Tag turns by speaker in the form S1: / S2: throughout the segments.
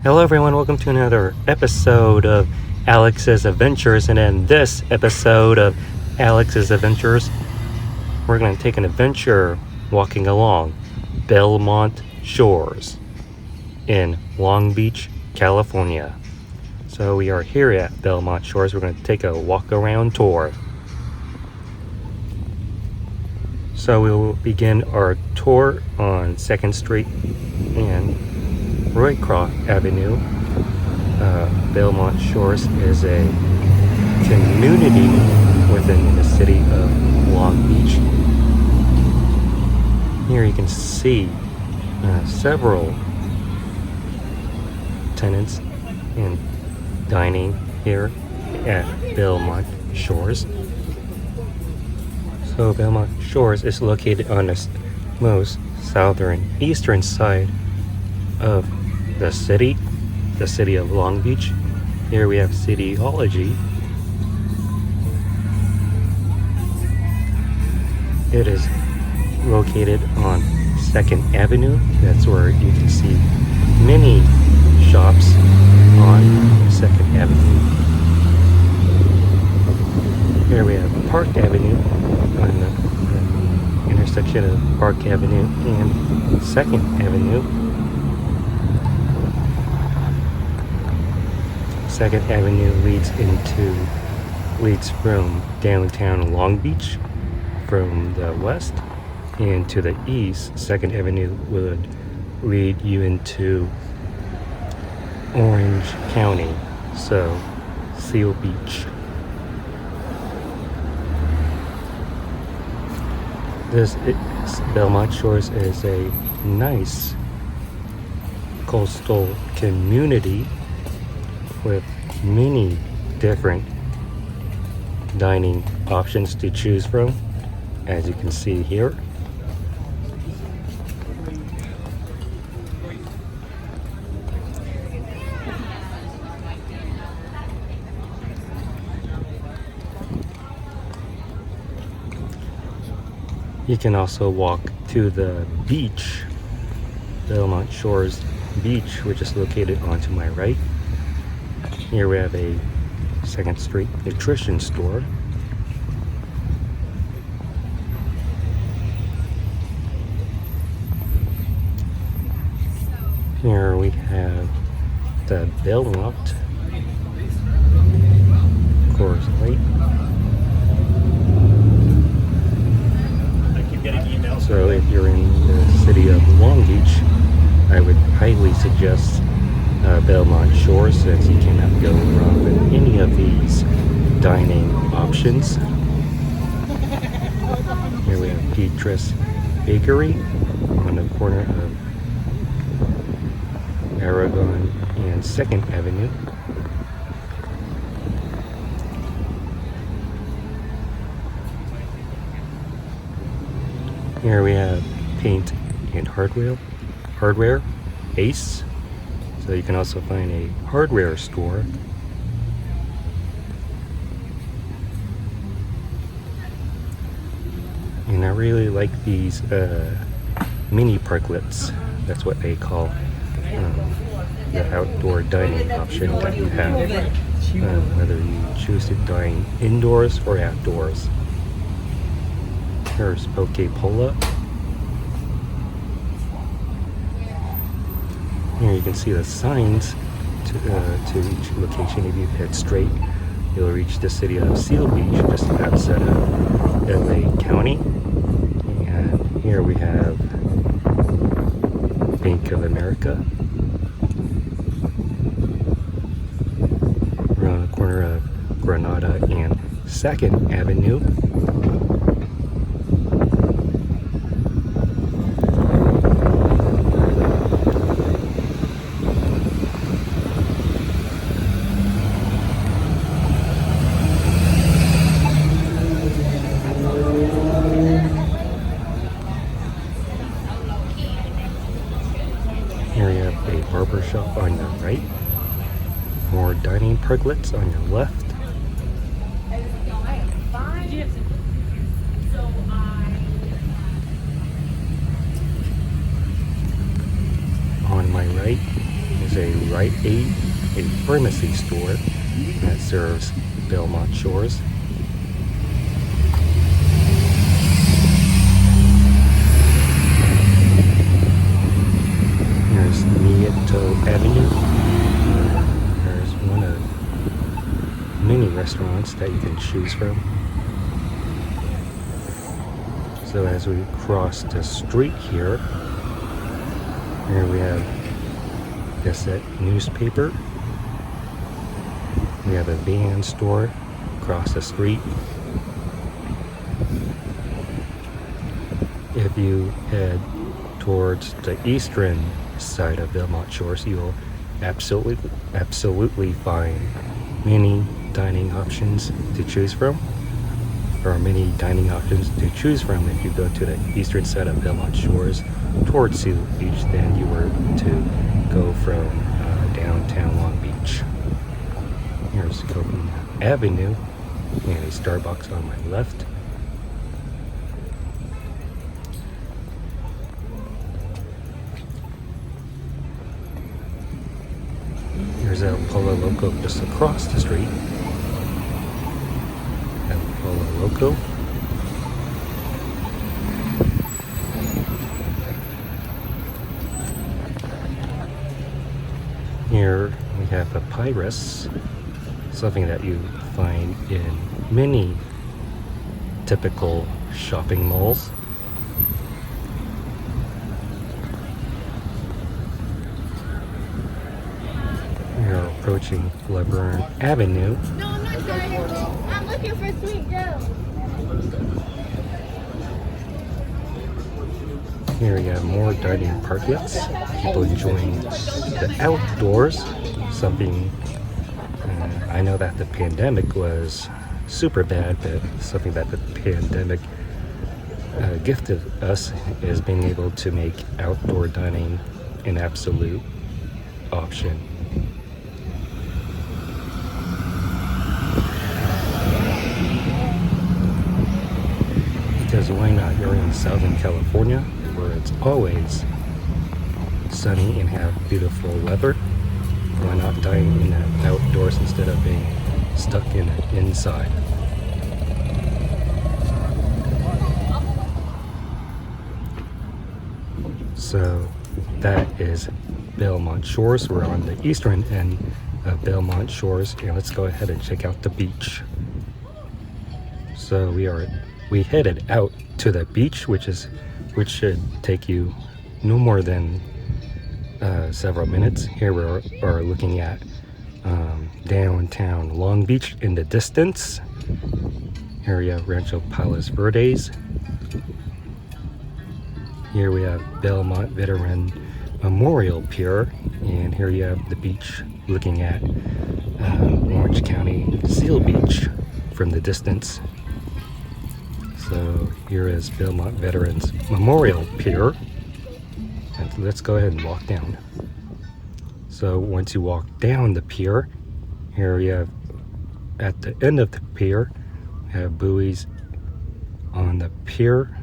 S1: Hello everyone, welcome to another episode of Alex's Adventures, and in this episode of Alex's Adventures, we're going to take an adventure walking along Belmont shores in Long Beach, California. So we are here at Belmont shores. We're going to take a walk around tour. So we will begin our tour on 2nd Street and Croft Avenue. Belmont Shores is a community within the city of Long Beach. Here you can see several tenants and dining here at Belmont Shores. So Belmont Shores is located on the most southern eastern side of the city of Long Beach. Here we have Cityology. It is located on 2nd Avenue. That's where you can see many shops on 2nd Avenue. Here we have Park Avenue on the intersection of Park Avenue and 2nd Avenue. 2nd Avenue leads from downtown Long Beach from the west, and to the east 2nd Avenue would lead you into Orange County, so Seal Beach. Belmont Shores is a nice coastal community with many different dining options to choose from, as you can see here. You can also walk to the beach, Belmont Shores Beach, which is located onto my right. Here we have a 2nd Street nutrition store. Here we have the Belmont, Coors Light. So if you're in the city of Long Beach, I would highly suggest Belmont Shores, since you cannot go wrong with any of these dining options. Here we have Beatrice Bakery on the corner of Aragon and 2nd Avenue. Here we have Paint and Hardware Ace. So you can also find a hardware store. And I really like these mini parklets. That's what they call the outdoor dining option that you have, whether you choose to dine indoors or outdoors. Here's Poke-Pola. Here you can see the signs to each location. If you head straight, you'll reach the city of Seal Beach, just outside of LA County. And here we have Bank of America. We're on the corner of Granada and 2nd Avenue. Here you have a barber shop on your right, more dining parklets on your left. On my right is a Rite Aid, a pharmacy store that serves Belmont Shores. Here's Nieto Avenue. There's one of many restaurants that you can choose from. So as we cross the street here we have Gazette newspaper. We have a van store across the street. If you head towards the eastern side of Belmont Shores, you'll absolutely find many dining options to choose from. There are many dining options to choose from if you go to the eastern side of Belmont Shores towards Seal Beach than you were to go from downtown Long Beach. Here's Copeland Avenue and a Starbucks on my left. Here's El Pollo Loco just across the street. El Pollo Loco. Here we have a Papyrus, something that you find in many typical shopping malls. We are approaching Laverne Avenue.
S2: No, I'm not trying. I'm looking for Sweet Joe.
S1: Here you have more dining parklets. People enjoying the outdoors. Something I know that the pandemic was super bad, but something that the pandemic gifted us is being able to make outdoor dining an absolute option. Because why not? You're in Southern California, where it's always sunny and have beautiful weather. Why not dine in the outdoors instead of being stuck in the inside? So that is Belmont Shores. We're on the eastern end of Belmont Shores, and let's go ahead and check out the beach. So we headed out to the beach, which should take you no more than several minutes. Here we are looking at downtown Long Beach in the distance. Here we have Rancho Palos Verdes. Here we have Belmont Veteran Memorial Pier, and here you have the beach looking at Orange County Seal Beach from the distance. So here is Belmont Veterans Memorial Pier. And let's go ahead and walk down. So once you walk down the pier, here you have at the end of the pier, we have buoys on the pier.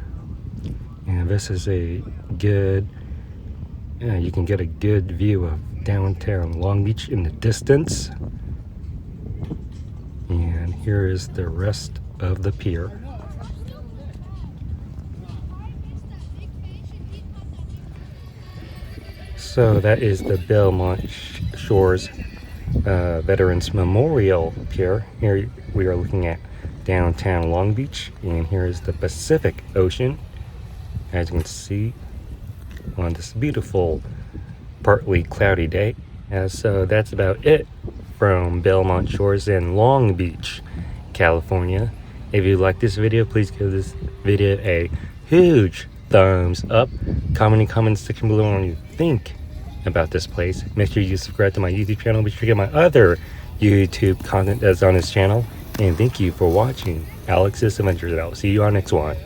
S1: And this is a good, you can get a good view of downtown Long Beach in the distance. And here is the rest of the pier. So that is the Belmont Shores Veterans Memorial Pier. Here we are looking at downtown Long Beach, and here is the Pacific Ocean, as you can see on this beautiful partly cloudy day. So that's about it from Belmont Shores in Long Beach, California. If you like this video, please give this video a huge thumbs up. Comment in the comment section below what you think about this place. Make sure you subscribe to my YouTube channel. Be sure to get my other YouTube content that's on this channel. And thank you for watching Alex's Adventures. I'll see you on next one.